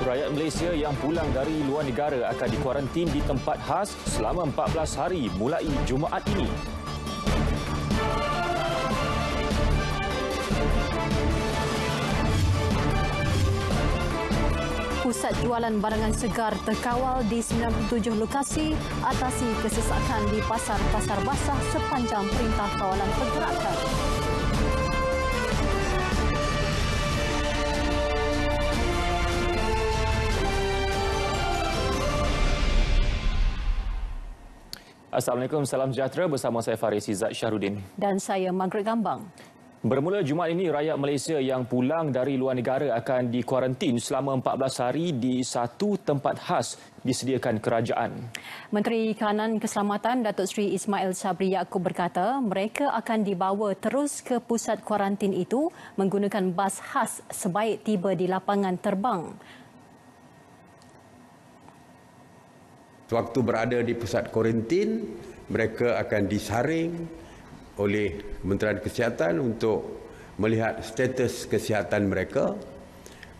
Rakyat Malaysia yang pulang dari luar negara akan dikuarantin di tempat khas selama 14 hari mulai Jumaat ini. Pusat jualan barangan segar terkawal di 97 lokasi atasi kesesakan di pasar-pasar basah sepanjang Perintah Kawalan Pergerakan. Assalamualaikum, salam sejahtera bersama saya Faris Izzat Syahrudin. Dan saya Margaret Gambang. Bermula Jumaat ini, rakyat Malaysia yang pulang dari luar negara akan dikuarantin selama 14 hari di satu tempat khas disediakan kerajaan. Menteri Kanan Keselamatan Datuk Seri Ismail Sabri Yaakob berkata mereka akan dibawa terus ke pusat kuarantin itu menggunakan bas khas sebaik tiba di lapangan terbang. Waktu berada di pusat kuarantin, mereka akan disaring oleh Kementerian Kesihatan untuk melihat status kesihatan mereka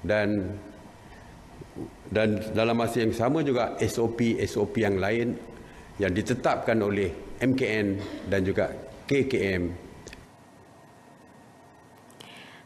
dan dalam masa yang sama juga SOP yang lain yang ditetapkan oleh MKN dan juga KKM.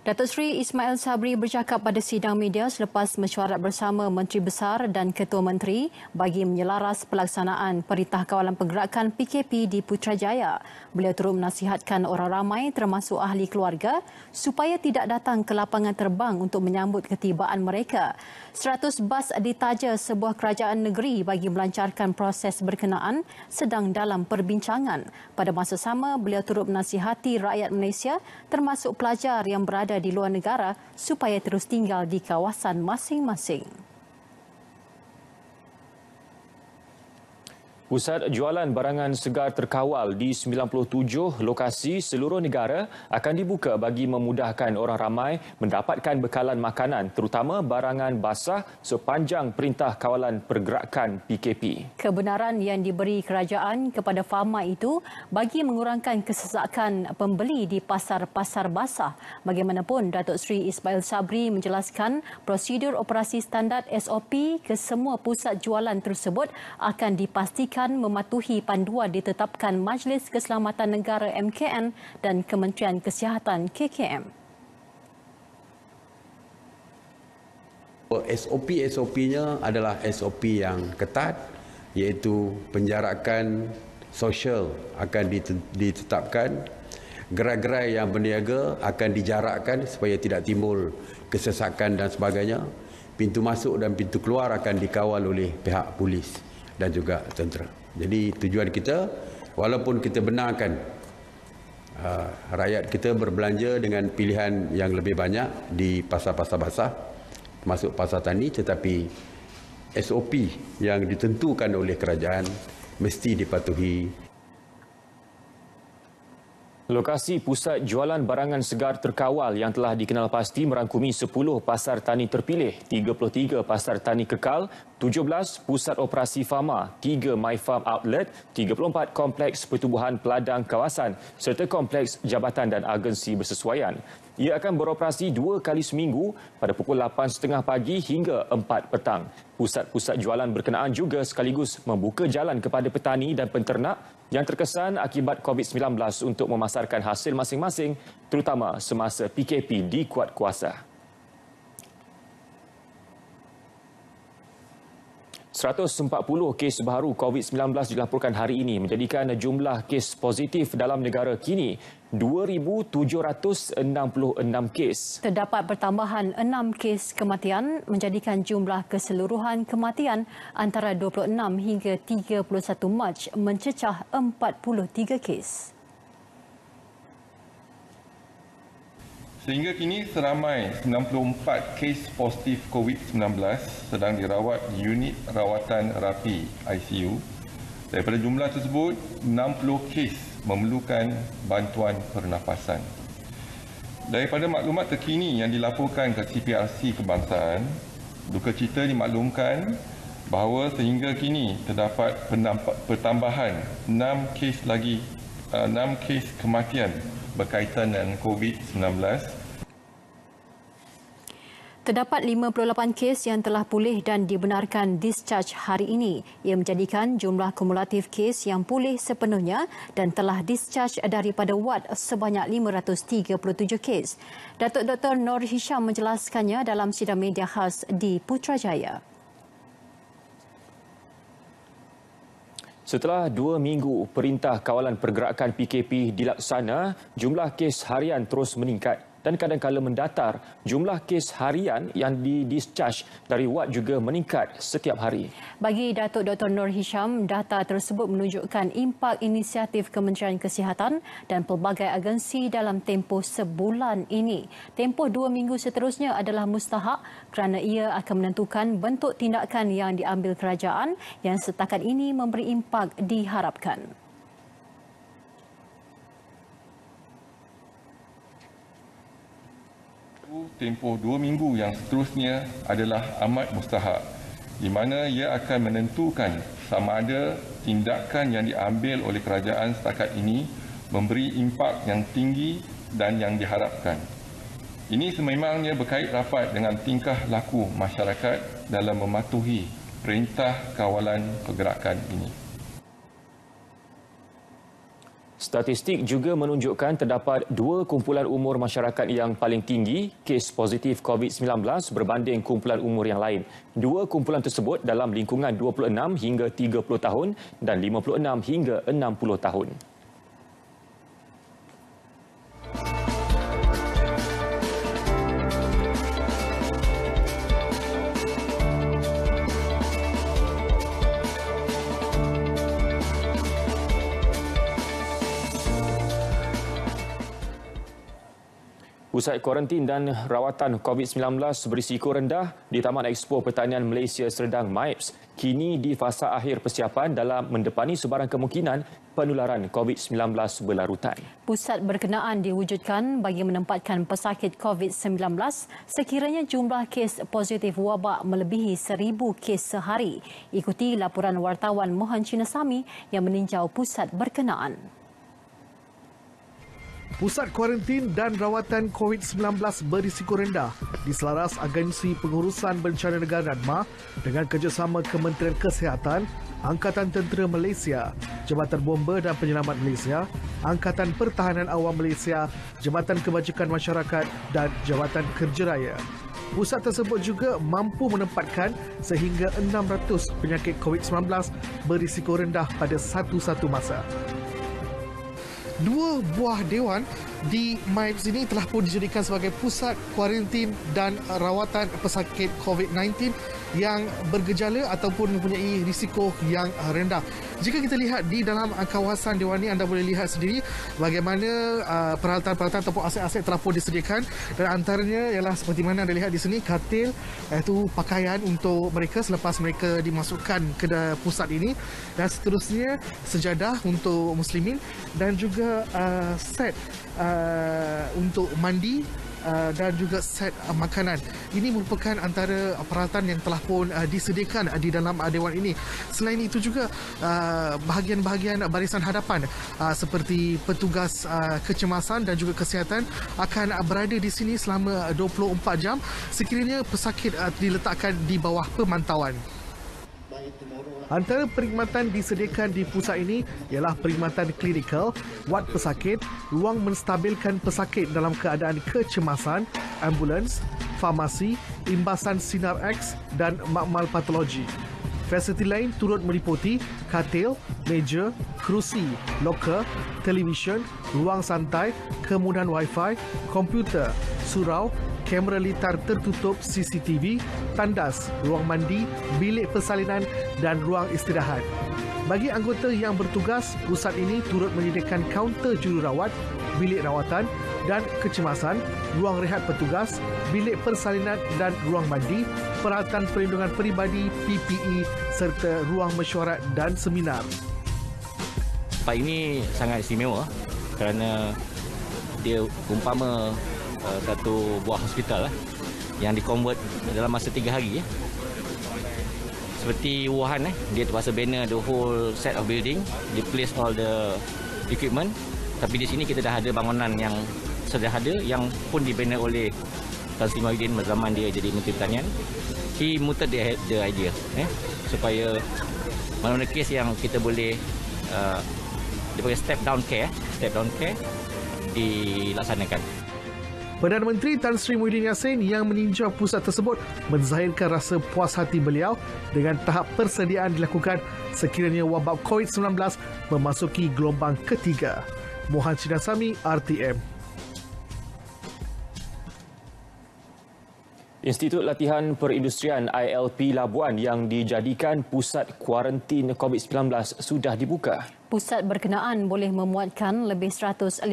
Datuk Seri Ismail Sabri bercakap pada sidang media selepas mesyuarat bersama Menteri Besar dan Ketua Menteri bagi menyelaras pelaksanaan Perintah Kawalan Pergerakan PKP di Putrajaya. Beliau turut menasihatkan orang ramai termasuk ahli keluarga supaya tidak datang ke lapangan terbang untuk menyambut ketibaan mereka. 100 bas ditaja sebuah kerajaan negeri bagi melancarkan proses berkenaan sedang dalam perbincangan. Pada masa sama, beliau turut menasihati rakyat Malaysia termasuk pelajar yang berada di luar negara supaya terus tinggal di kawasan masing-masing. Pusat jualan barangan segar terkawal di 97 lokasi seluruh negara akan dibuka bagi memudahkan orang ramai mendapatkan bekalan makanan terutama barangan basah sepanjang Perintah Kawalan Pergerakan PKP. Kebenaran yang diberi kerajaan kepada farma itu bagi mengurangkan kesesakan pembeli di pasar-pasar basah. Bagaimanapun, Datuk Seri Ismail Sabri menjelaskan prosedur operasi standard SOP ke semua pusat jualan tersebut akan dipastikan mematuhi panduan ditetapkan Majlis Keselamatan Negara MKN dan Kementerian Kesihatan KKM. SOP-nya adalah SOP yang ketat, iaitu penjarakan sosial akan ditetapkan, gerai-gerai yang berniaga akan dijarakkan supaya tidak timbul kesesakan dan sebagainya. Pintu masuk dan pintu keluar akan dikawal oleh pihak polis dan juga tentera. Jadi tujuan kita, walaupun kita benarkan rakyat kita berbelanja dengan pilihan yang lebih banyak di pasar-pasar basah, termasuk pasar tani, tetapi SOP yang ditentukan oleh kerajaan mesti dipatuhi. Lokasi pusat jualan barangan segar terkawal yang telah dikenal pasti merangkumi 10 pasar tani terpilih, 33 pasar tani kekal, 17 pusat operasi farma, 3 My Farm Outlet, 34 kompleks pertubuhan peladang kawasan serta kompleks jabatan dan agensi bersesuaian. Ia akan beroperasi 2 kali seminggu pada pukul 8.30 pagi hingga 4 petang. Pusat-pusat jualan berkenaan juga sekaligus membuka jalan kepada petani dan penternak yang terkesan akibat COVID-19 untuk memasarkan hasil masing-masing, terutama semasa PKP dikuat kuasa. 140 kes baru COVID-19 dilaporkan hari ini menjadikan jumlah kes positif dalam negara kini 2,766 kes. Terdapat pertambahan 6 kes kematian menjadikan jumlah keseluruhan kematian antara 26 hingga 31 Mac mencecah 43 kes. Sehingga kini seramai 94 kes positif COVID-19 sedang dirawat di unit rawatan rapi ICU. Daripada jumlah tersebut, 60 kes memerlukan bantuan pernafasan. Daripada maklumat terkini yang dilaporkan ke CPRC Kebangsaan, duka cita dimaklumkan bahawa sehingga kini terdapat pertambahan 6 kes kematian berkaitan dengan COVID-19. Terdapat 58 kes yang telah pulih dan dibenarkan discharge hari ini. Ia menjadikan jumlah kumulatif kes yang pulih sepenuhnya dan telah discharge daripada wad sebanyak 537 kes. Datuk Dr. Nur Hisham menjelaskannya dalam sidang media khas di Putrajaya. Setelah 2 minggu Perintah Kawalan Pergerakan PKP dilaksana, jumlah kes harian terus meningkat dan kadang-kala mendatar. Jumlah kes harian yang di-discharge dari wad juga meningkat setiap hari. Bagi Datuk Dr. Nur Hisham, data tersebut menunjukkan impak inisiatif Kementerian Kesihatan dan pelbagai agensi dalam tempoh sebulan ini. Tempoh 2 minggu seterusnya adalah mustahak kerana ia akan menentukan bentuk tindakan yang diambil kerajaan yang setakat ini memberi impak diharapkan. Tempoh 2 minggu yang seterusnya adalah amat mustahak, di mana ia akan menentukan sama ada tindakan yang diambil oleh kerajaan setakat ini memberi impak yang tinggi dan yang diharapkan. Ini sememangnya berkait rapat dengan tingkah laku masyarakat dalam mematuhi Perintah Kawalan Pergerakan ini. Statistik juga menunjukkan terdapat 2 kumpulan umur masyarakat yang paling tinggi kes positif COVID-19 berbanding kumpulan umur yang lain. 2 kumpulan tersebut dalam lingkungan 26 hingga 30 tahun dan 56 hingga 60 tahun. Pusat Kuarantin dan Rawatan COVID-19 berisiko rendah di Taman Expo Pertanian Malaysia Serdang MIPS kini di fasa akhir persiapan dalam mendepani sebarang kemungkinan penularan COVID-19 berlarutan. Pusat berkenaan diwujudkan bagi menempatkan pesakit COVID-19 sekiranya jumlah kes positif wabak melebihi 1,000 kes sehari. Ikuti laporan wartawan Mohan Chinasamy yang meninjau pusat berkenaan. Pusat Kuarantin dan Rawatan COVID-19 berisiko rendah diselaras Agensi Pengurusan Bencana Negara NADMA dengan kerjasama Kementerian Kesihatan, Angkatan Tentera Malaysia, Jabatan Bomba dan Penyelamat Malaysia, Angkatan Pertahanan Awam Malaysia, Jabatan Kebajikan Masyarakat dan Jabatan Kerja Raya. Pusat tersebut juga mampu menempatkan sehingga 600 penyakit COVID-19 berisiko rendah pada satu-satu masa. 2 buah dewan di MIPS ini telah pun dijadikan sebagai pusat kuarantin dan rawatan pesakit COVID-19 yang bergejala ataupun mempunyai risiko yang rendah. Jika kita lihat di dalam kawasan dewan ini, anda boleh lihat sendiri bagaimana peralatan-peralatan ataupun aset-aset telah pun disediakan, dan antaranya ialah seperti mana anda lihat di sini, katil, iaitu pakaian untuk mereka selepas mereka dimasukkan ke pusat ini, dan seterusnya sejadah untuk muslimin dan juga set untuk mandi dan juga set makanan. Ini merupakan antara peralatan yang telah pun disediakan di dalam dewan ini. Selain itu juga bahagian-bahagian barisan hadapan seperti petugas kecemasan dan juga kesihatan akan berada di sini selama 24 jam sekiranya pesakit diletakkan di bawah pemantauan. Antara perkhidmatan disediakan di pusat ini ialah perkhidmatan klinikal, wad pesakit, ruang menstabilkan pesakit dalam keadaan kecemasan, ambulans, farmasi, imbasan sinar X dan makmal patologi. Fasiliti lain turut meliputi katil, meja, kerusi, loker, televisyen, ruang santai, kemudahan Wi-Fi, komputer, surau, kamera litar tertutup CCTV, tandas, ruang mandi, bilik persalinan dan ruang istirahat. Bagi anggota yang bertugas, pusat ini turut menyediakan kaunter jururawat, bilik rawatan dan kecemasan, ruang rehat petugas, bilik persalinan dan ruang mandi, peralatan perlindungan peribadi, PPE serta ruang mesyuarat dan seminar. Tempat ini sangat istimewa kerana dia umpama satu buah hospital yang dikonvert dalam masa 3 hari. Seperti Wuhan, dia terpaksa banner the whole set of building, they place all the equipment. Tapi di sini kita dah ada bangunan yang sudah ada yang pun dibanner oleh Tan Sri Muhyiddin zaman dia jadi Menteri Pertanian, he mooted the idea supaya mana-mana kes yang kita boleh dia panggil step down care dilaksanakan. Perdana Menteri Tan Sri Muhyiddin Yassin yang meninjau pusat tersebut menzahirkan rasa puas hati beliau dengan tahap persediaan dilakukan sekiranya wabak COVID-19 memasuki gelombang ketiga. Mohan Sinasami, RTM. Institut Latihan Perindustrian ILP Labuan yang dijadikan pusat kuarantin COVID-19 sudah dibuka. Pusat berkenaan boleh memuatkan lebih 150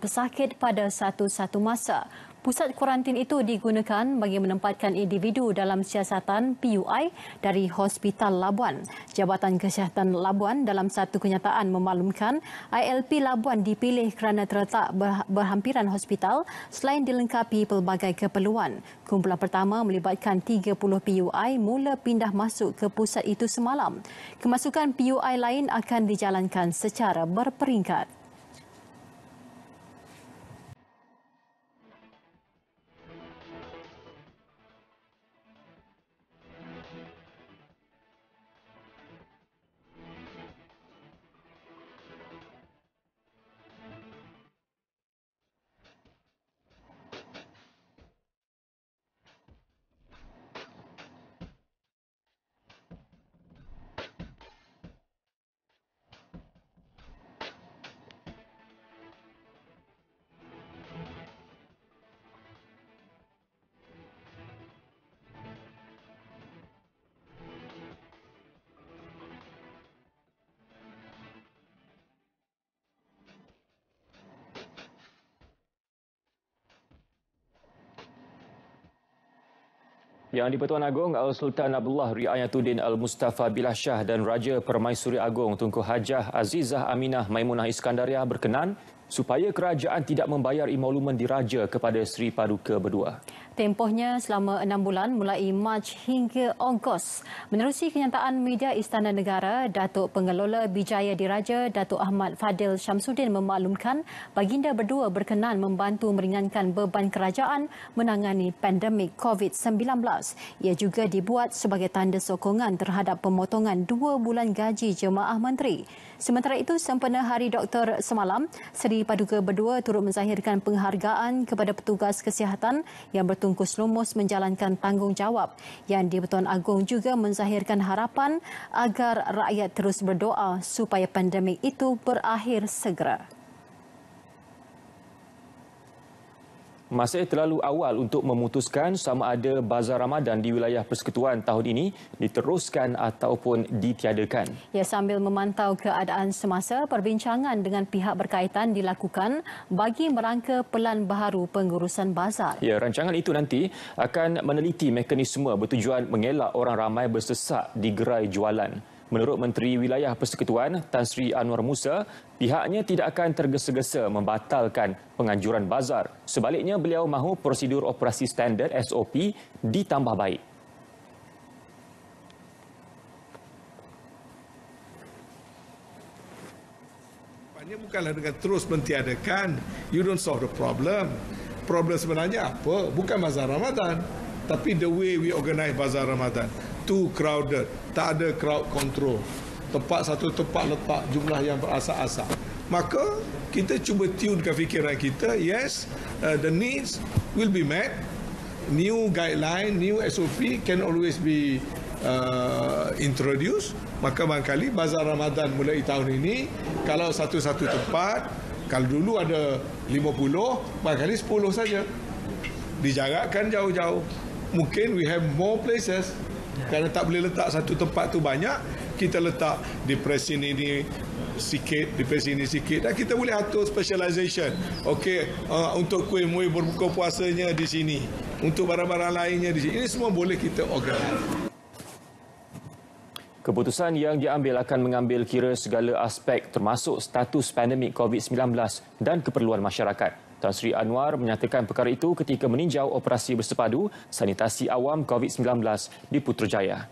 pesakit pada satu-satu masa. Pusat kuarantin itu digunakan bagi menempatkan individu dalam siasatan PUI dari Hospital Labuan. Jabatan Kesihatan Labuan dalam satu kenyataan memaklumkan ILP Labuan dipilih kerana terletak berhampiran hospital selain dilengkapi pelbagai keperluan. Kumpulan pertama melibatkan 30 PUI mula pindah masuk ke pusat itu semalam. Kemasukan PUI lain akan dijalankan secara berperingkat. Yang di-Pertuan Agong Al-Sultan Abdullah Riayatuddin Al-Mustafa Billah Shah dan Raja Permaisuri Agong Tunku Hajah Azizah Aminah Maimunah Iskandariah berkenan supaya kerajaan tidak membayar emolumen diraja kepada Seri Paduka berdua. Tempohnya selama 6 bulan mulai Mac hingga Ogos. Menerusi kenyataan media Istana Negara, Datuk Pengelola Bijaya Diraja Datuk Ahmad Fadil Syamsuddin memaklumkan baginda berdua berkenan membantu meringankan beban kerajaan menangani pandemik COVID-19. Ia juga dibuat sebagai tanda sokongan terhadap pemotongan 2 bulan gaji jemaah menteri. Sementara itu, sempena Hari Doktor semalam, Seri Paduka berdua turut menzahirkan penghargaan kepada petugas kesihatan yang bertungkus lumus menjalankan tanggungjawab. Yang di-Pertuan Agong juga menzahirkan harapan agar rakyat terus berdoa supaya pandemik itu berakhir segera. Masih terlalu awal untuk memutuskan sama ada Bazar Ramadan di wilayah Persekutuan tahun ini diteruskan ataupun ditiadakan. Ya, sambil memantau keadaan semasa, perbincangan dengan pihak berkaitan dilakukan bagi merangka pelan baharu pengurusan bazar. Ya, rancangan itu nanti akan meneliti mekanisme bertujuan mengelak orang ramai bersesak di gerai jualan. Menurut Menteri Wilayah Persekutuan Tan Sri Anwar Musa, pihaknya tidak akan tergesa-gesa membatalkan penganjuran bazar. Sebaliknya, beliau mahu prosedur operasi standard SOP ditambah baik. Bukanlah dengan terus mentiadakan, you don't solve the problem. Problem sebenarnya apa? Bukan bazar Ramadan, tapi the way we organize bazar Ramadan. Too crowded, tak ada crowd control. Satu tempat letak jumlah yang berasal-asal. Maka kita cuba tunekan fikiran kita, yes, the needs will be met. New guideline, new SOP can always be introduced. Maka barangkali bazar Ramadan mulai tahun ini, kalau satu-satu tempat, kalau dulu ada 50, barangkali 10 saja. Dijarakkan jauh-jauh. Mungkin we have more places. Kerana tak boleh letak satu tempat tu banyak, kita letak di press ini sikit, di press ini sikit, dan kita boleh atur specialization. Okey, untuk kuih-muih berbuka puasanya di sini, untuk barang-barang lainnya di sini. Ini semua boleh kita organize. Keputusan yang diambil akan mengambil kira segala aspek termasuk status pandemik COVID-19 dan keperluan masyarakat. Tan Sri Anwar menyatakan perkara itu ketika meninjau operasi bersepadu sanitasi awam COVID-19 di Putrajaya.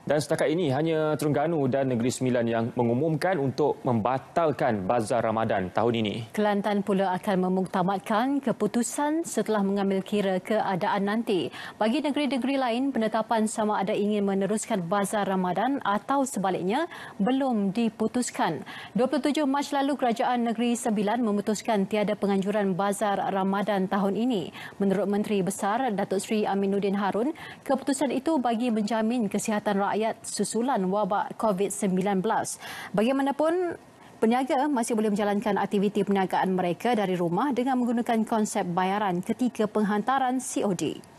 Dan setakat ini hanya Terengganu dan Negeri Sembilan yang mengumumkan untuk membatalkan Bazar Ramadan tahun ini. Kelantan pula akan memuktamadkan keputusan setelah mengambil kira keadaan nanti. Bagi negeri-negeri lain, penetapan sama ada ingin meneruskan Bazar Ramadan atau sebaliknya belum diputuskan. 27 Mac lalu Kerajaan Negeri Sembilan memutuskan tiada penganjuran Bazar Ramadan tahun ini. Menurut Menteri Besar Datuk Seri Aminuddin Harun, keputusan itu bagi menjamin kesihatan rakyat susulan wabak COVID-19. Bagaimanapun, peniaga masih boleh menjalankan aktiviti perniagaan mereka dari rumah dengan menggunakan konsep bayaran ketika penghantaran COD.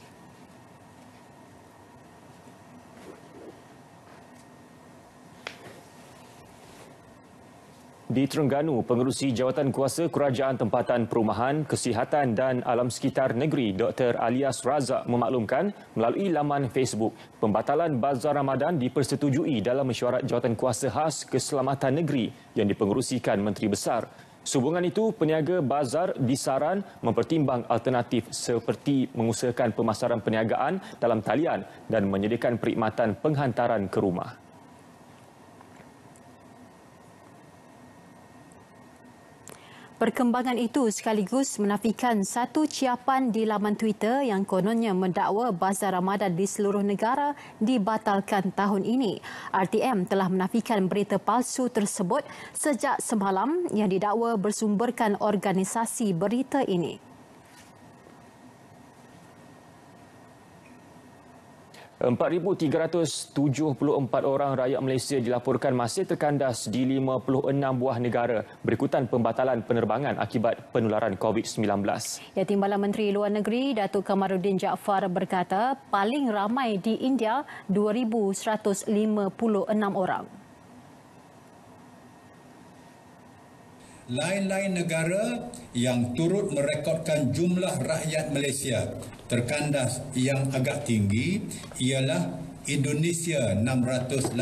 Di Terengganu, Pengerusi Jawatan Kuasa Kerajaan Tempatan Perumahan, Kesihatan dan Alam Sekitar Negeri Dr. Alias Razak memaklumkan melalui laman Facebook pembatalan Bazar Ramadan dipersetujui dalam mesyuarat Jawatan Kuasa Khas Keselamatan Negeri yang dipengerusikan Menteri Besar. Sehubungan itu, peniaga bazar disaran mempertimbang alternatif seperti mengusahakan pemasaran perniagaan dalam talian dan menyediakan perkhidmatan penghantaran ke rumah. Perkembangan itu sekaligus menafikan satu ciapan di laman Twitter yang kononnya mendakwa Bazar Ramadan di seluruh negara dibatalkan tahun ini. RTM telah menafikan berita palsu tersebut sejak semalam yang didakwa bersumberkan organisasi berita ini. 4,374 orang rakyat Malaysia dilaporkan masih terkandas di 56 buah negara berikutan pembatalan penerbangan akibat penularan COVID-19. Ya, Timbalan Menteri Luar Negeri Datuk Kamaruddin Jaafar berkata paling ramai di India 2,156 orang. Lain-lain negara yang turut merekodkan jumlah rakyat Malaysia terkandas yang agak tinggi ialah Indonesia 680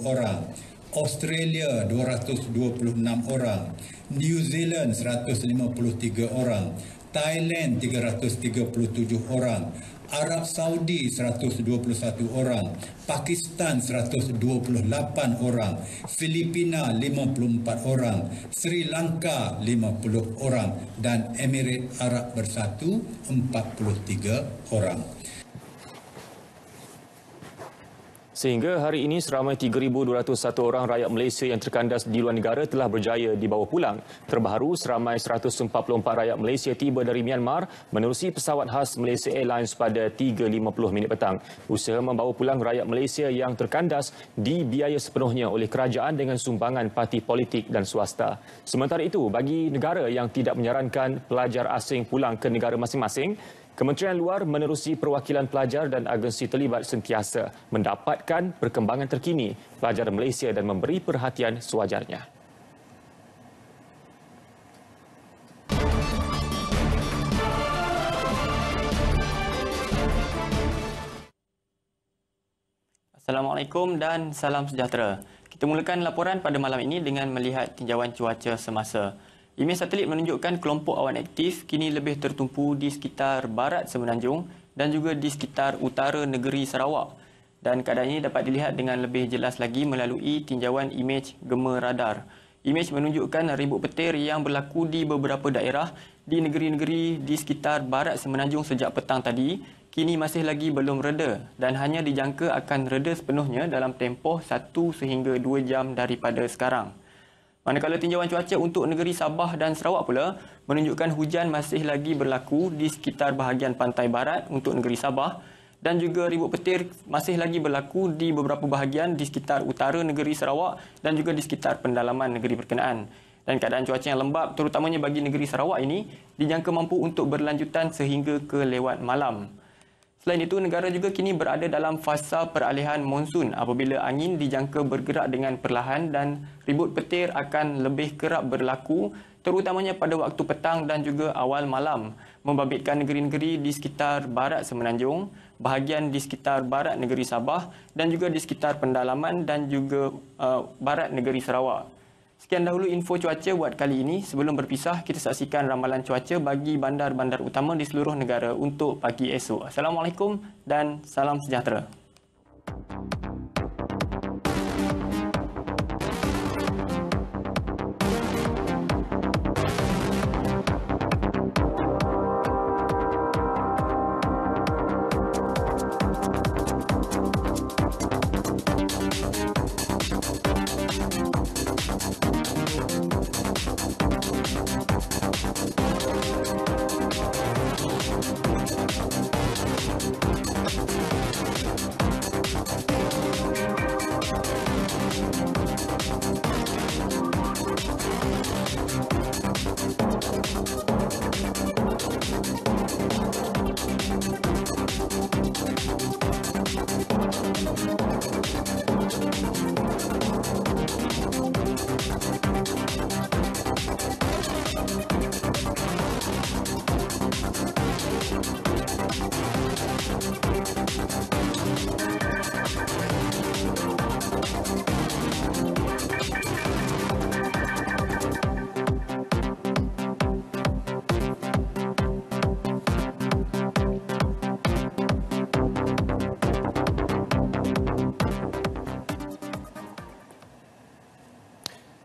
orang, Australia 226 orang, New Zealand 153 orang, Thailand 337 orang, Arab Saudi 121 orang, Pakistan 128 orang, Filipina 54 orang, Sri Lanka 50 orang dan Emirat Arab Bersatu 43 orang. Sehingga hari ini seramai 3,201 orang rakyat Malaysia yang terkandas di luar negara telah berjaya dibawa pulang. Terbaru, seramai 144 rakyat Malaysia tiba dari Myanmar menerusi pesawat khas Malaysia Airlines pada 3.50 minit petang. Usaha membawa pulang rakyat Malaysia yang terkandas dibiaya sepenuhnya oleh kerajaan dengan sumbangan parti politik dan swasta. Sementara itu, bagi negara yang tidak menyarankan pelajar asing pulang ke negara masing-masing, Kementerian Luar menerusi perwakilan pelajar dan agensi terlibat sentiasa mendapatkan perkembangan terkini pelajar Malaysia dan memberi perhatian sewajarnya. Assalamualaikum dan salam sejahtera. Kita mulakan laporan pada malam ini dengan melihat tinjauan cuaca semasa. Imej satelit menunjukkan kelompok awan aktif kini lebih tertumpu di sekitar barat Semenanjung dan juga di sekitar utara negeri Sarawak. Dan keadaan ini dapat dilihat dengan lebih jelas lagi melalui tinjauan imej gema radar. Imej menunjukkan ribut petir yang berlaku di beberapa daerah di negeri-negeri di sekitar barat Semenanjung sejak petang tadi kini masih lagi belum reda dan hanya dijangka akan reda sepenuhnya dalam tempoh 1 sehingga 2 jam daripada sekarang. Manakala tinjauan cuaca untuk negeri Sabah dan Sarawak pula menunjukkan hujan masih lagi berlaku di sekitar bahagian pantai barat untuk negeri Sabah dan juga ribut petir masih lagi berlaku di beberapa bahagian di sekitar utara negeri Sarawak dan juga di sekitar pendalaman negeri berkenaan. Dan keadaan cuaca yang lembap terutamanya bagi negeri Sarawak ini dijangka mampu untuk berlanjutan sehingga ke lewat malam. Selain itu, negara juga kini berada dalam fasa peralihan monsun apabila angin dijangka bergerak dengan perlahan dan ribut petir akan lebih kerap berlaku terutamanya pada waktu petang dan juga awal malam, membabitkan negeri-negeri di sekitar barat Semenanjung, bahagian di sekitar barat negeri Sabah dan juga di sekitar pendalaman dan juga barat negeri Sarawak. Sekian dahulu info cuaca buat kali ini. Sebelum berpisah, kita saksikan ramalan cuaca bagi bandar-bandar utama di seluruh negara untuk pagi esok. Assalamualaikum dan salam sejahtera.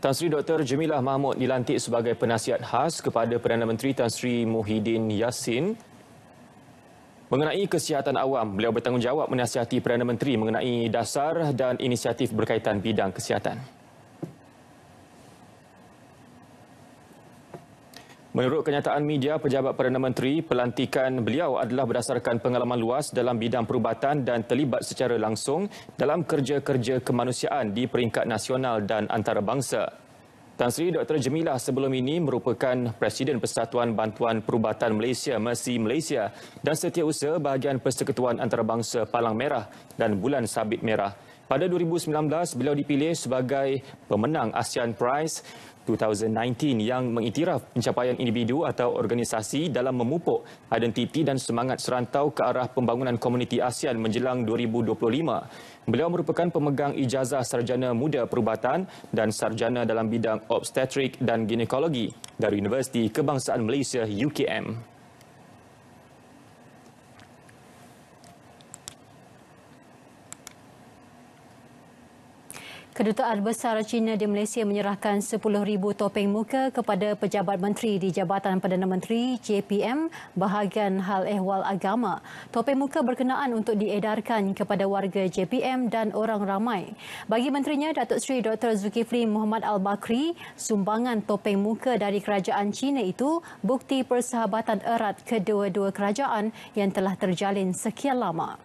Tan Sri Dr. Jamilah Mahmud dilantik sebagai penasihat khas kepada Perdana Menteri Tan Sri Muhyiddin Yassin. Mengenai kesihatan awam, beliau bertanggungjawab menasihati Perdana Menteri mengenai dasar dan inisiatif berkaitan bidang kesihatan. Menurut kenyataan media, pejabat Perdana Menteri, pelantikan beliau adalah berdasarkan pengalaman luas dalam bidang perubatan dan terlibat secara langsung dalam kerja-kerja kemanusiaan di peringkat nasional dan antarabangsa. Tan Sri Dr. Jamilah sebelum ini merupakan Presiden Persatuan Bantuan Perubatan Malaysia, Mercy Malaysia, dan Setiausaha Bahagian Persekutuan Antarabangsa Palang Merah dan Bulan Sabit Merah. Pada 2019, beliau dipilih sebagai pemenang ASEAN Prize 2019 yang mengiktiraf pencapaian individu atau organisasi dalam memupuk identiti dan semangat serantau ke arah pembangunan komuniti ASEAN menjelang 2025. Beliau merupakan pemegang ijazah sarjana muda perubatan dan sarjana dalam bidang obstetrik dan ginekologi dari Universiti Kebangsaan Malaysia UKM. Kedutaan Besar China di Malaysia menyerahkan 10,000 topeng muka kepada pejabat menteri di Jabatan Perdana Menteri JPM bahagian hal ehwal agama. Topeng muka berkenaan untuk diedarkan kepada warga JPM dan orang ramai. Bagi menterinya, Datuk Seri Dr. Zulkifli Muhammad Al-Bakri, sumbangan topeng muka dari kerajaan China itu bukti persahabatan erat kedua-dua kerajaan yang telah terjalin sekian lama.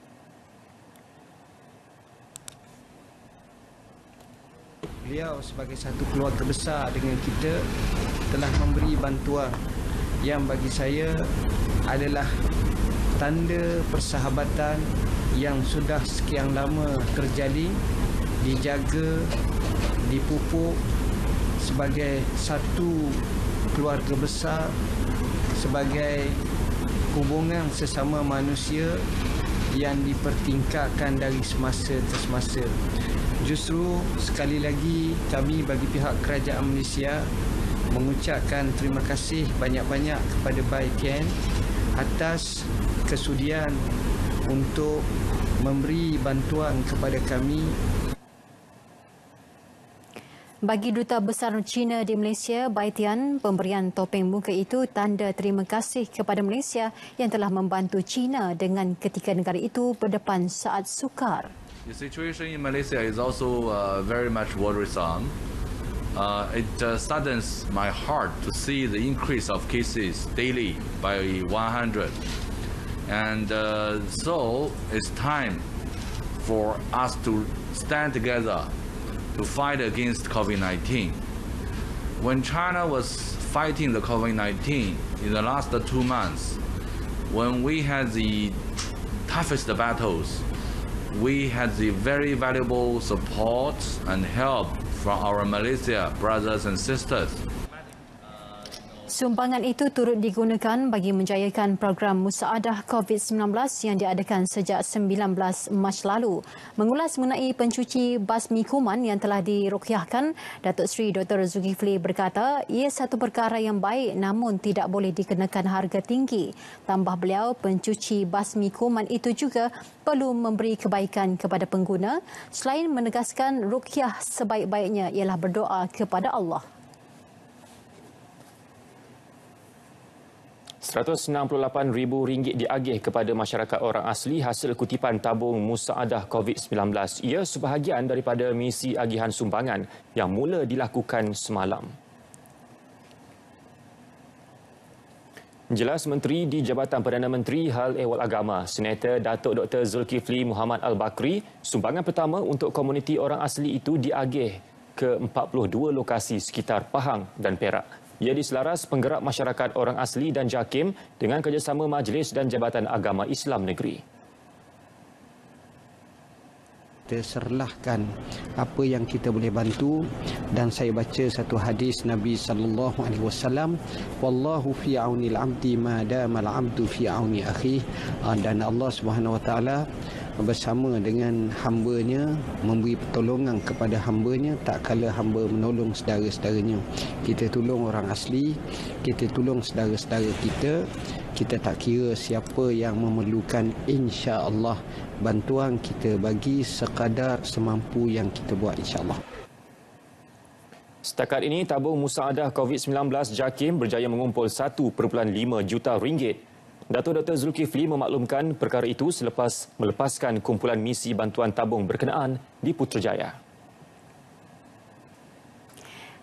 Beliau sebagai satu keluarga besar dengan kita telah memberi bantuan yang bagi saya adalah tanda persahabatan yang sudah sekian lama terjalin, dijaga, dipupuk sebagai satu keluarga besar, sebagai hubungan sesama manusia yang dipertingkatkan dari semasa ke semasa. Justru sekali lagi kami bagi pihak kerajaan Malaysia mengucapkan terima kasih banyak-banyak kepada BIKN atas kesudian untuk memberi bantuan kepada kami. Bagi Duta Besar China di Malaysia, Bai Tian, pemberian topeng muka itu tanda terima kasih kepada Malaysia yang telah membantu China dengan ketika negara itu berdepan saat sukar. The situation in Malaysia is also very much worrisome. It saddens my heart to see the increase of cases daily by 100. And so it's time for us to stand together to fight against COVID-19. When China was fighting the COVID-19 in the last 2 months, when we had the toughest battles, we had the very valuable support and help from our Malaysia brothers and sisters. Sumbangan itu turut digunakan bagi menjayakan program Musaadah COVID-19 yang diadakan sejak 19 Mac lalu. Mengulas mengenai pencuci basmi kuman yang telah diruqyahkan, Datuk Seri Dr. Zulkifli berkata, ia satu perkara yang baik namun tidak boleh dikenakan harga tinggi. Tambah beliau, pencuci basmi kuman itu juga perlu memberi kebaikan kepada pengguna. Selain menegaskan ruqyah sebaik-baiknya ialah berdoa kepada Allah. RM168,000 diagih kepada masyarakat orang asli hasil kutipan tabung Musaadah COVID-19. Ia sebahagian daripada misi agihan sumbangan yang mula dilakukan semalam. Jelas Menteri di Jabatan Perdana Menteri Hal Ehwal Agama, Senator Datuk Dr. Zulkifli Muhammad Al-Bakri, sumbangan pertama untuk komuniti orang asli itu diagih ke 42 lokasi sekitar Pahang dan Perak. Ia diselaras penggerak masyarakat orang asli dan JAKIM dengan kerjasama Majlis dan Jabatan Agama Islam Negeri. Kita serlahkan apa yang kita boleh bantu, dan saya baca satu hadis Nabi sallallahu alaihi wasallam, wallahu fi aunil abdi ma damal abdu fi auni akhi, dan Allah Subhanahu wa taala bersama dengan hamba-Nya, memberi pertolongan kepada hamba-Nya tak kala hamba menolong saudara-saudaranya. Kita tolong orang asli, kita tolong saudara-saudara kita, kita tak kira siapa yang memerlukan, insya-Allah bantuan kita bagi sekadar semampu yang kita buat, insya-Allah. Setakat ini, tabung musaadah COVID-19 JAKIM berjaya mengumpul 1.5 juta ringgit. Datuk Dr. Zulkifli memaklumkan perkara itu selepas melepaskan kumpulan misi bantuan tabung berkenaan di Putrajaya.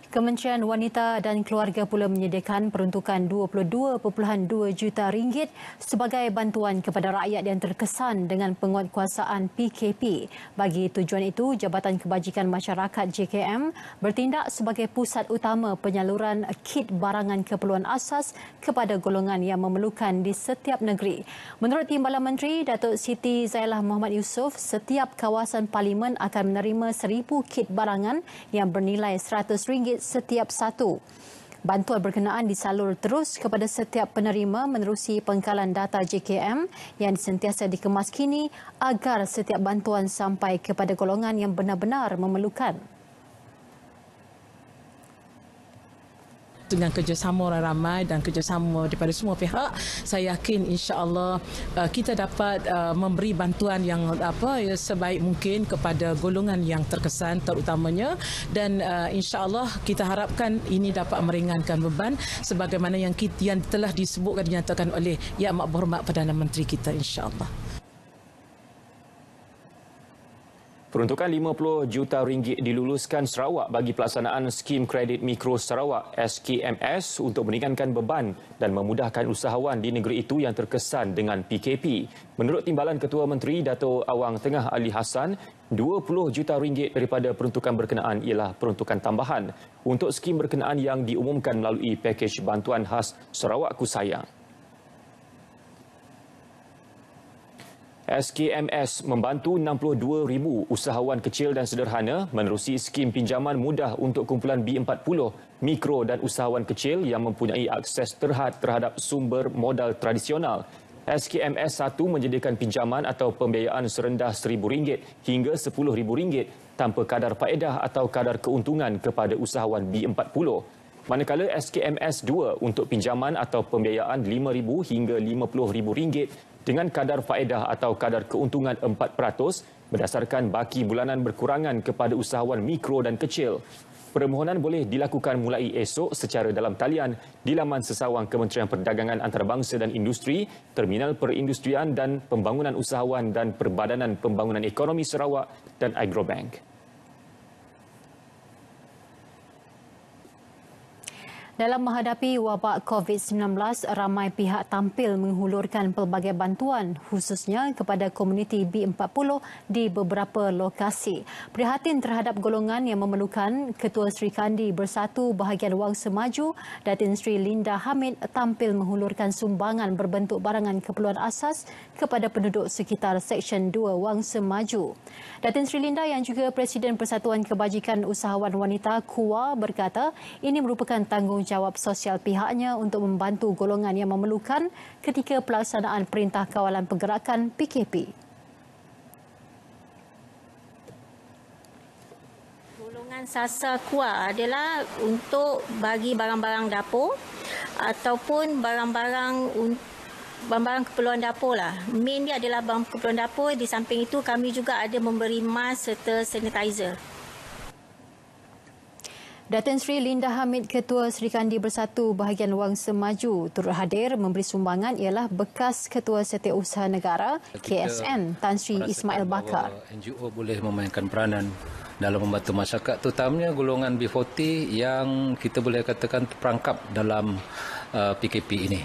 Kementerian Wanita dan Keluarga pula menyediakan peruntukan 22.2 juta ringgit sebagai bantuan kepada rakyat yang terkesan dengan penguatkuasaan PKP. Bagi tujuan itu, Jabatan Kebajikan Masyarakat JKM bertindak sebagai pusat utama penyaluran kit barangan keperluan asas kepada golongan yang memerlukan di setiap negeri. Menurut Timbalan Menteri Datuk Siti Zailah Muhammad Yusof, setiap kawasan parlimen akan menerima 1,000 kit barangan yang bernilai RM100 setiap satu. Bantuan berkenaan disalur terus kepada setiap penerima menerusi pengkalan data JKM yang sentiasa dikemas kini agar setiap bantuan sampai kepada golongan yang benar-benar memerlukan. Dengan kerjasama orang ramai dan kerjasama daripada semua pihak, saya yakin insya-Allah kita dapat memberi bantuan yang sebaik mungkin kepada golongan yang terkesan terutamanya, dan insya-Allah kita harapkan ini dapat meringankan beban sebagaimana yang telah disebutkan dinyatakan oleh Yang Amat Berhormat Perdana Menteri kita, insya-Allah. Peruntukan RM50 juta diluluskan Sarawak bagi pelaksanaan Skim Kredit Mikro Sarawak SKMS untuk meringankan beban dan memudahkan usahawan di negeri itu yang terkesan dengan PKP. Menurut Timbalan Ketua Menteri Dato' Awang Tengah Ali Hassan, RM20 juta daripada peruntukan berkenaan ialah peruntukan tambahan untuk skim berkenaan yang diumumkan melalui pakej bantuan khas Sarawak Ku Sayang. SKMS membantu 62,000 usahawan kecil dan sederhana menerusi skim pinjaman mudah untuk kumpulan B40, mikro dan usahawan kecil yang mempunyai akses terhad terhadap sumber modal tradisional. SKMS 1 menyediakan pinjaman atau pembiayaan serendah RM1,000 hingga RM10,000 tanpa kadar faedah atau kadar keuntungan kepada usahawan B40. Manakala SKMS 2 untuk pinjaman atau pembiayaan RM5,000 hingga RM50,000 dengan kadar faedah atau kadar keuntungan 4% berdasarkan baki bulanan berkurangan kepada usahawan mikro dan kecil. Permohonan boleh dilakukan mulai esok secara dalam talian di laman sesawang Kementerian Perdagangan Antarabangsa dan Industri, Terminal Perindustrian dan Pembangunan Usahawan dan Perbadanan Pembangunan Ekonomi Sarawak dan Agrobank. Dalam menghadapi wabak COVID-19, ramai pihak tampil menghulurkan pelbagai bantuan khususnya kepada komuniti B40 di beberapa lokasi. Prihatin terhadap golongan yang memerlukan, Ketua Sri Kandi Bersatu Bahagian Wangsa Maju, Datin Sri Linda Hamid tampil menghulurkan sumbangan berbentuk barangan keperluan asas kepada penduduk sekitar Seksyen 2 Wangsa Maju. Datin Sri Linda yang juga Presiden Persatuan Kebajikan Usahawan Wanita KUA berkata ini merupakan tanggungjawab sosial pihaknya untuk membantu golongan yang memerlukan ketika pelaksanaan Perintah Kawalan Pergerakan PKP. Golongan sasar KUA adalah untuk bagi barang-barang dapur ataupun barang-barang keperluan dapur lah. Main dia adalah barang keperluan dapur. Di samping itu kami juga ada memberi mask serta sanitizer. Datin Sri Linda Hamid, Ketua Sri Kandi Bersatu Bahagian Wangsa Maju turut hadir memberi sumbangan ialah bekas Ketua Setiausaha Negara KSN Tan Sri Ismail Bakar. NGO boleh memainkan peranan dalam membantu masyarakat, terutamanya golongan B40 yang kita boleh katakan terperangkap dalam PKP ini.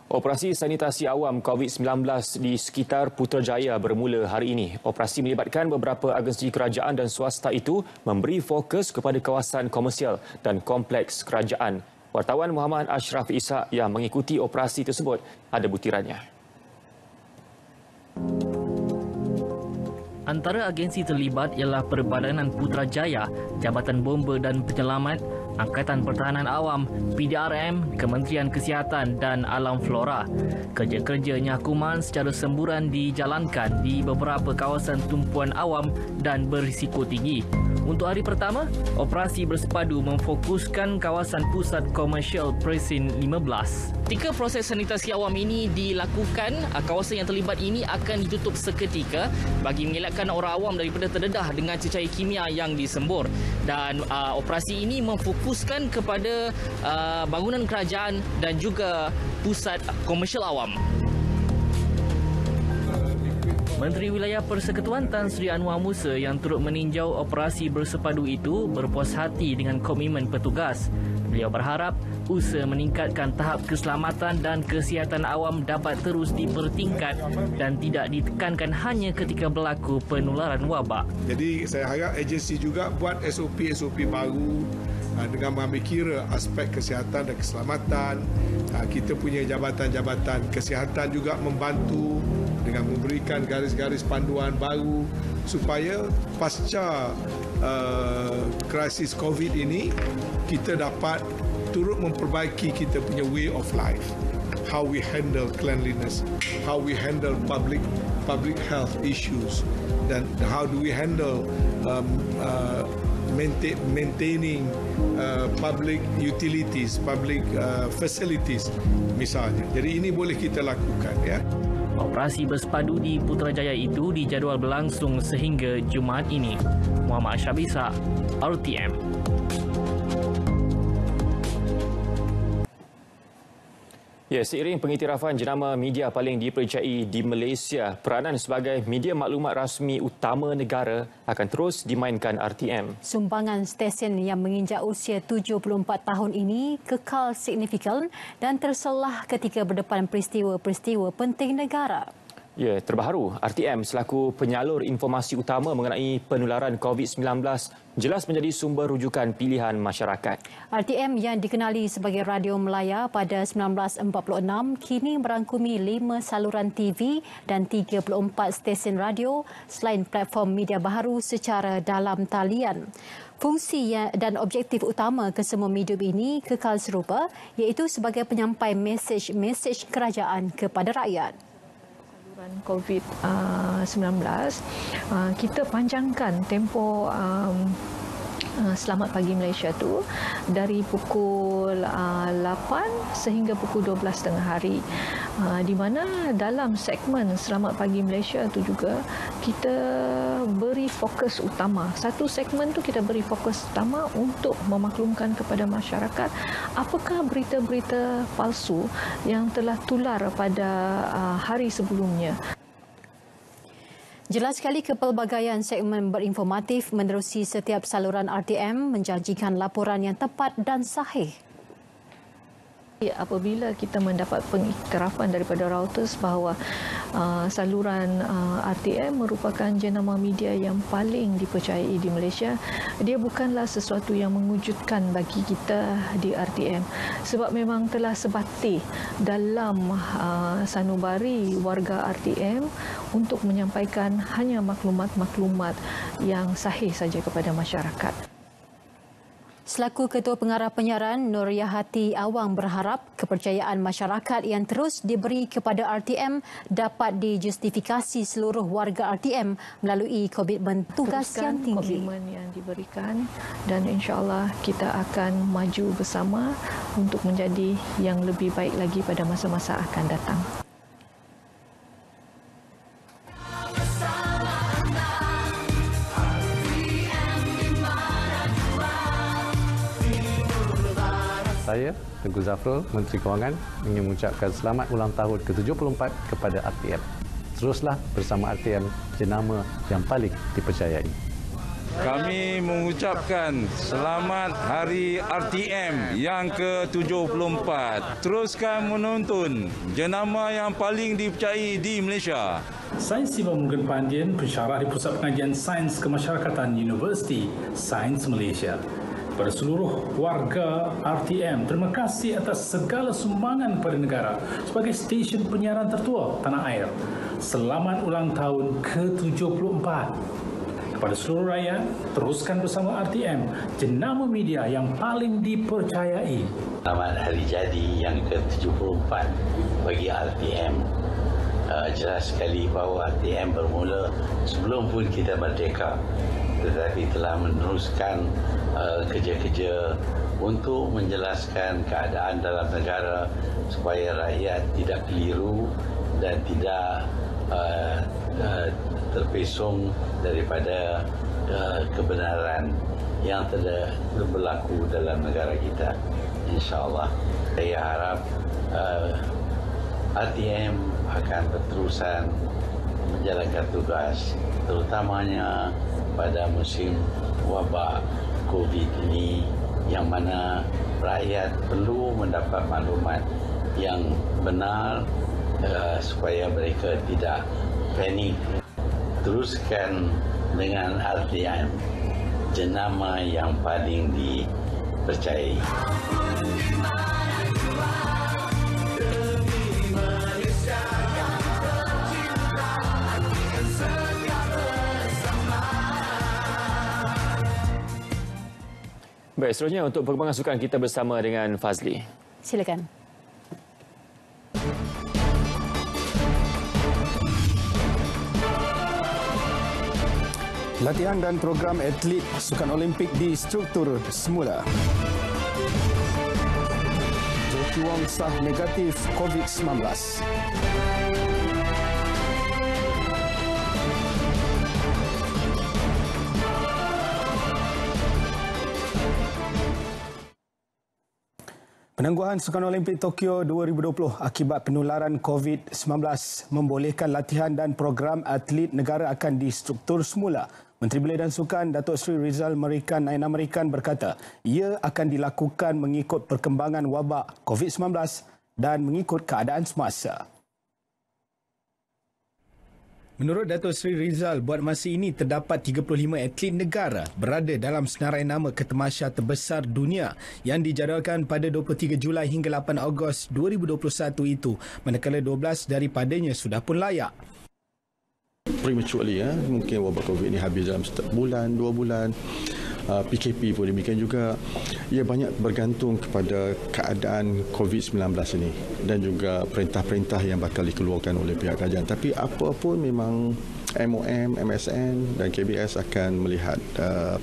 Operasi sanitasi awam COVID-19 di sekitar Putrajaya bermula hari ini. Operasi melibatkan beberapa agensi kerajaan dan swasta itu memberi fokus kepada kawasan komersial dan kompleks kerajaan. Wartawan Muhammad Ashraf Ishak yang mengikuti operasi tersebut ada butirannya. Antara agensi terlibat ialah Perbadanan Putrajaya, Jabatan Bomba dan Penyelamat, Angkatan Pertahanan Awam, PDRM, Kementerian Kesihatan dan Alam Flora. Kerja-kerja nyakuman secara semburan dijalankan di beberapa kawasan tumpuan awam dan berisiko tinggi. Untuk hari pertama, operasi bersepadu memfokuskan kawasan pusat komersial Presin 15. Ketika proses sanitasi awam ini dilakukan, kawasan yang terlibat ini akan ditutup seketika bagi mengelakkan orang awam daripada terdedah dengan cecair kimia yang disembur. Dan operasi ini memfokuskan kepada bangunan kerajaan dan juga pusat komersial awam. Menteri Wilayah Persekutuan Tan Sri Anwar Musa yang turut meninjau operasi bersepadu itu berpuas hati dengan komitmen petugas. Beliau berharap usaha meningkatkan tahap keselamatan dan kesihatan awam dapat terus dipertingkat dan tidak ditekankan hanya ketika berlaku penularan wabak. Jadi saya harap agensi juga buat SOP-SOP baru dengan mengambil kira aspek kesihatan dan keselamatan. Kita punya jabatan-jabatan kesihatan juga membantu dengan memberikan garis-garis panduan baru supaya pasca krisis COVID ini kita dapat turut memperbaiki kita punya way of life, how we handle cleanliness, how we handle public health issues, dan how do we handle maintaining public utilities, public facilities misalnya. Jadi ini boleh kita lakukan, ya. Operasi bersepadu di Putrajaya itu dijadual berlangsung sehingga Jumaat ini. Muhammad Ashraf Ishak, RTM. Ya, seiring pengiktirafan jenama media paling dipercayai di Malaysia, peranan sebagai media maklumat rasmi utama negara akan terus dimainkan RTM. Sumbangan stesen yang menginjak usia 74 tahun ini kekal signifikan dan terselah ketika berdepan peristiwa-peristiwa penting negara. Ya, terbaru, RTM selaku penyalur informasi utama mengenai penularan COVID-19 jelas menjadi sumber rujukan pilihan masyarakat. RTM yang dikenali sebagai Radio Melaya pada 1946 kini merangkumi 5 saluran TV dan 34 stesen radio selain platform media baharu secara dalam talian. Fungsi dan objektif utama kesemua medium ini kekal serupa, iaitu sebagai penyampai mesej kerajaan kepada rakyat. COVID-19, kita panjangkan tempoh Selamat Pagi Malaysia tu dari pukul 8 sehingga pukul 12 tengah hari. Di mana dalam segmen Selamat Pagi Malaysia tu juga kita beri fokus utama. Satu segmen tu kita beri fokus utama untuk memaklumkan kepada masyarakat apakah berita-berita palsu yang telah tular pada hari sebelumnya. Jelas sekali kepelbagaian segmen berinformatif menerusi setiap saluran RTM menjanjikan laporan yang tepat dan sahih. Apabila kita mendapat pengiktirafan daripada Reuters bahawa saluran RTM merupakan jenama media yang paling dipercayai di Malaysia, dia bukanlah sesuatu yang mengejutkan bagi kita di RTM sebab memang telah sebati dalam sanubari warga RTM untuk menyampaikan hanya maklumat-maklumat yang sahih saja kepada masyarakat. Selaku Ketua Pengarah Penyiaran, Nur Yahati Awang berharap kepercayaan masyarakat yang terus diberi kepada RTM dapat dijustifikasi seluruh warga RTM melalui komitmen tugas yang tinggi. Komitmen yang diberikan dan insya-Allah kita akan maju bersama untuk menjadi yang lebih baik lagi pada masa-masa akan datang. Saya, Tengku Zafrul, Menteri Kewangan, ingin mengucapkan selamat ulang tahun ke-74 kepada RTM. Teruslah bersama RTM, jenama yang paling dipercayai. Kami mengucapkan selamat Hari RTM yang ke-74. Teruskan menonton jenama yang paling dipercayai di Malaysia. Sains Siva Mugen Pandian, pensyarah di Pusat Pengajian Sains Kemasyarakatan Universiti Sains Malaysia. Kepada seluruh warga RTM, terima kasih atas segala sumbangan pada negara sebagai stesen penyiaran tertua tanah air. Selamat ulang tahun ke-74. Kepada seluruh rakyat, teruskan bersama RTM, jenama media yang paling dipercayai. Selamat hari jadi yang ke-74 bagi RTM. Jelas sekali bahawa RTM bermula sebelum pun kita merdeka. tetapi telah meneruskan kerja-kerja untuk menjelaskan keadaan dalam negara supaya rakyat tidak keliru dan tidak terpesong daripada kebenaran yang telah berlaku dalam negara kita. InsyaAllah saya harap RTM akan berterusan menjalankan tugas, terutamanya pada musim wabak COVID ini, yang mana rakyat perlu mendapat maklumat yang benar supaya mereka tidak panik. Teruskan dengan RTM, jenama yang paling dipercayai. Baik, seterusnya untuk perkembangan sukan kita bersama dengan Fazli. Silakan. Latihan dan program atlet Sukan Olimpik distruktur semula. Jackie Wong sah negatif COVID-19. Penangguhan Sukan Olimpik Tokyo 2020 akibat penularan COVID-19 membolehkan latihan dan program atlet negara akan distruktur semula. Menteri Belia dan Sukan Datuk Seri Rizal Merican Naina Merican berkata, ia akan dilakukan mengikut perkembangan wabak COVID-19 dan mengikut keadaan semasa. Menurut Datuk Seri Rizal, buat masa ini terdapat 35 atlet negara berada dalam senarai nama Ketemasya terbesar dunia yang dijadualkan pada 23 Julai hingga 8 Ogos 2021 itu, manakala 12 daripadanya sudah pun layak. Prematurely, mungkin wabak COVID ini habis dalam 1 bulan, 2 bulan. PKP pun demikian juga. Ia banyak bergantung kepada keadaan COVID-19 ini dan juga perintah-perintah yang bakal dikeluarkan oleh pihak kerajaan. Tapi apa pun memang MOM, MSN dan KBS akan melihat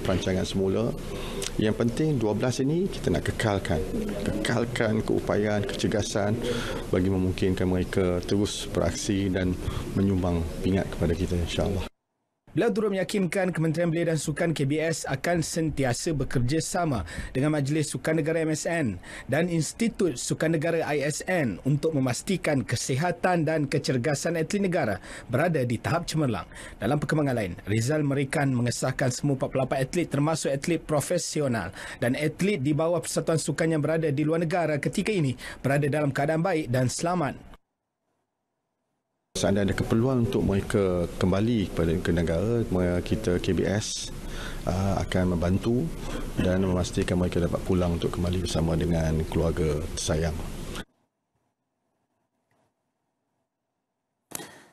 perancangan semula. Yang penting 12 ini kita nak kekalkan keupayaan, kecergasan bagi memungkinkan mereka terus beraksi dan menyumbang pingat kepada kita, insya-Allah. Beliau turut meyakinkan Kementerian Belia dan Sukan KBS akan sentiasa bekerjasama dengan Majlis Sukan Negara MSN dan Institut Sukan Negara ISN untuk memastikan kesihatan dan kecergasan atlet negara berada di tahap cemerlang. Dalam perkembangan lain, Rizal Merican mengesahkan semua 48 atlet termasuk atlet profesional dan atlet di bawah persatuan sukan yang berada di luar negara ketika ini berada dalam keadaan baik dan selamat. Seandainya ada keperluan untuk mereka kembali ke negara, kita KBS akan membantu dan memastikan mereka dapat pulang untuk kembali bersama dengan keluarga tersayang.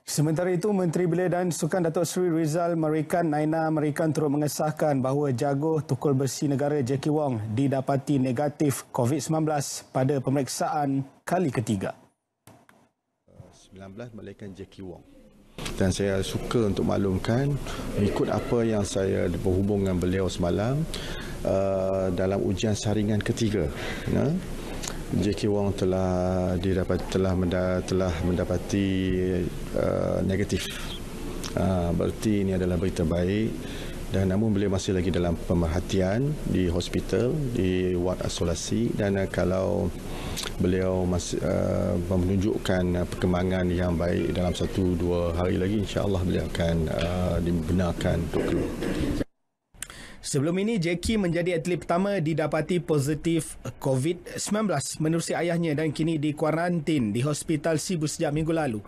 Sementara itu, Menteri Belia dan Sukan Datuk Seri Rizal Merican Naina Merican turut mengesahkan bahawa jago tukul besi negara Jackie Wong didapati negatif COVID-19 pada pemeriksaan kali ketiga. 19 melainkan Jackie Wong. Dan saya suka untuk maklumkan, ikut apa yang saya berhubung dengan beliau semalam, dalam ujian saringan ketiga, Jackie Wong telah mendapati negatif. Berarti ini adalah berita baik. Dan namun beliau masih lagi dalam pemerhatian di hospital, di ward isolasi, dan kalau beliau masih menunjukkan perkembangan yang baik dalam 1-2 hari lagi, insya-Allah beliau akan dibenarkan untuk keluar. Sebelum ini, Jackie menjadi atlet pertama didapati positif COVID-19 menerusi ayahnya dan kini dikuarantin di Hospital Sibu sejak minggu lalu.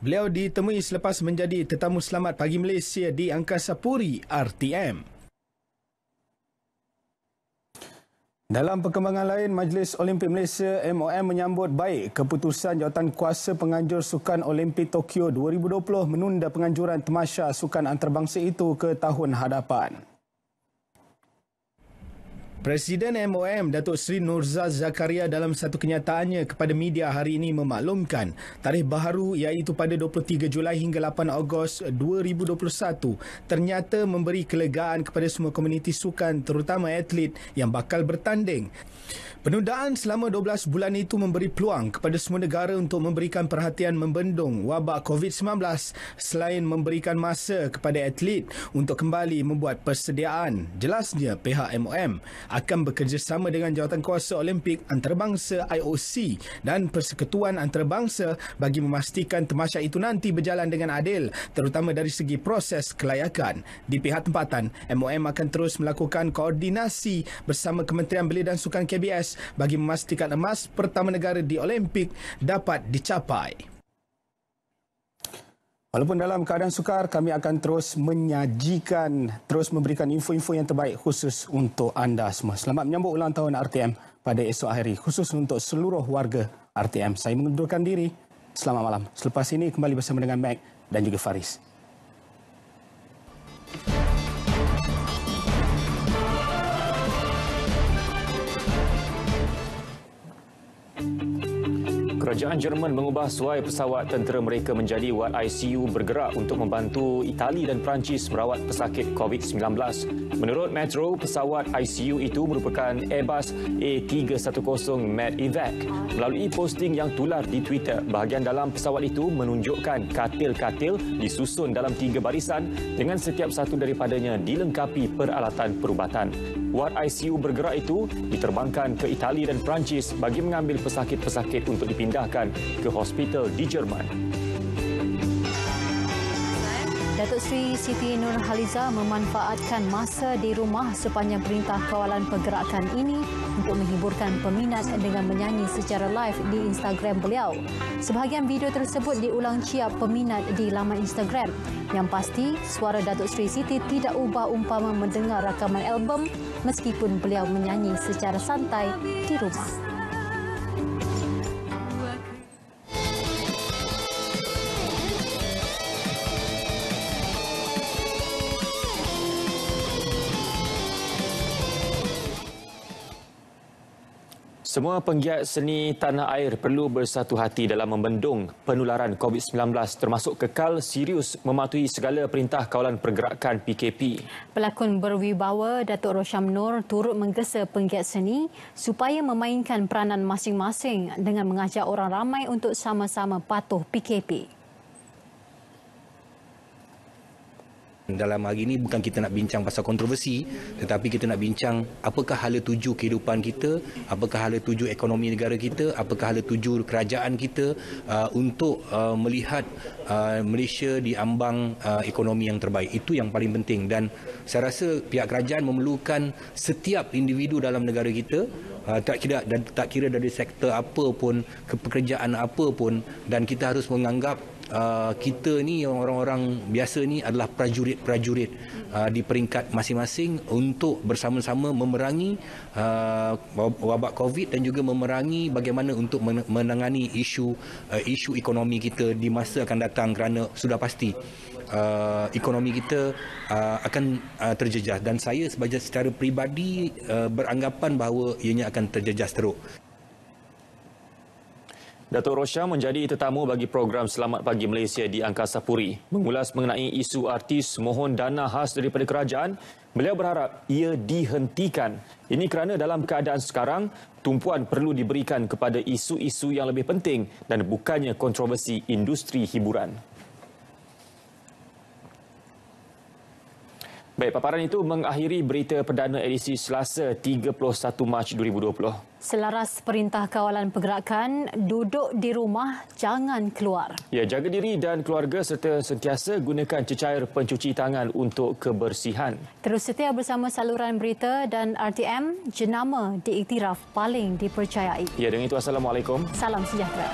Beliau ditemui selepas menjadi tetamu selamat pagi Malaysia di Angkasa Puri RTM. Dalam perkembangan lain, Majlis Olimpik Malaysia MOM menyambut baik keputusan Jawatankuasa Penganjur Sukan Olimpik Tokyo 2020 menunda penganjuran tamasya sukan antarabangsa itu ke tahun hadapan. Presiden MOM Datuk Seri Nurzaz Zakaria dalam satu kenyataannya kepada media hari ini memaklumkan tarikh baharu iaitu pada 23 Julai hingga 8 Ogos 2021 ternyata memberi kelegaan kepada semua komuniti sukan terutama atlet yang bakal bertanding. Penundaan selama 12 bulan itu memberi peluang kepada semua negara untuk memberikan perhatian membendung wabak COVID-19 selain memberikan masa kepada atlet untuk kembali membuat persediaan. Jelasnya pihak MOM akan bekerjasama dengan Jawatankuasa Olimpik Antarabangsa IOC dan Persekutuan Antarabangsa bagi memastikan tamasya itu nanti berjalan dengan adil terutama dari segi proses kelayakan. Di pihak tempatan, MOM akan terus melakukan koordinasi bersama Kementerian Belia dan Sukan KBS bagi memastikan emas pertama negara di Olimpik dapat dicapai. Walaupun dalam keadaan sukar, kami akan terus memberikan info-info yang terbaik khusus untuk anda semua. Selamat menyambut ulang tahun RTM pada esok hari, khusus untuk seluruh warga RTM. Saya mengundurkan diri. Selamat malam. Selepas ini kembali bersama dengan Mac dan juga Faris. Kerajaan Jerman mengubah suai pesawat tentera mereka menjadi wad ICU bergerak untuk membantu Itali dan Perancis merawat pesakit COVID-19. Menurut Metro, pesawat ICU itu merupakan Airbus A310 Medevac. Melalui posting yang tular di Twitter, bahagian dalam pesawat itu menunjukkan katil-katil disusun dalam 3 barisan dengan setiap satu daripadanya dilengkapi peralatan perubatan. Wad ICU bergerak itu diterbangkan ke Itali dan Perancis bagi mengambil pesakit-pesakit untuk dipindahkan ke hospital di Jerman. Datuk Seri Siti Nurhaliza memanfaatkan masa di rumah sepanjang Perintah Kawalan Pergerakan ini untuk menghiburkan peminat dengan menyanyi secara live di Instagram beliau. Sebahagian video tersebut diulang ciap peminat di laman Instagram. Yang pasti, suara Datuk Seri Siti tidak ubah umpama mendengar rakaman album meskipun beliau menyanyi secara santai di rumah. Semua penggiat seni tanah air perlu bersatu hati dalam membendung penularan COVID-19 termasuk kekal serius mematuhi segala perintah kawalan pergerakan PKP. Pelakon berwibawa Datuk Rosham Nur turut menggesa penggiat seni supaya memainkan peranan masing-masing dengan mengajak orang ramai untuk sama-sama patuh PKP. Dalam hari ini bukan kita nak bincang pasal kontroversi, tetapi kita nak bincang apakah hala tuju kehidupan kita, apakah hala tuju ekonomi negara kita, apakah hala tuju kerajaan kita untuk melihat Malaysia diambang ekonomi yang terbaik. Itu yang paling penting dan saya rasa pihak kerajaan memerlukan setiap individu dalam negara kita, tak kira dari sektor apa pun, pekerjaan apa pun, dan kita harus menganggap kita ni orang-orang biasa ni adalah prajurit-prajurit di peringkat masing-masing untuk bersama-sama memerangi wabak COVID dan juga memerangi bagaimana untuk menangani isu ekonomi kita di masa akan datang kerana sudah pasti ekonomi kita akan terjejas dan saya secara peribadi beranggapan bahawa ianya akan terjejas teruk. Datuk Rosham menjadi tetamu bagi program Selamat Pagi Malaysia di Angkasa Puri. Mengulas mengenai isu artis mohon dana khas daripada kerajaan, beliau berharap ia dihentikan. Ini kerana dalam keadaan sekarang, tumpuan perlu diberikan kepada isu-isu yang lebih penting dan bukannya kontroversi industri hiburan. Baik, paparan itu mengakhiri berita perdana edisi Selasa 31 Mac 2020. Selaras Perintah Kawalan Pergerakan, duduk di rumah, jangan keluar. Ya, jaga diri dan keluarga serta sentiasa gunakan cecair pencuci tangan untuk kebersihan. Terus setia bersama saluran berita dan RTM, jenama diiktiraf paling dipercayai. Ya, dengan itu Assalamualaikum. Salam sejahtera.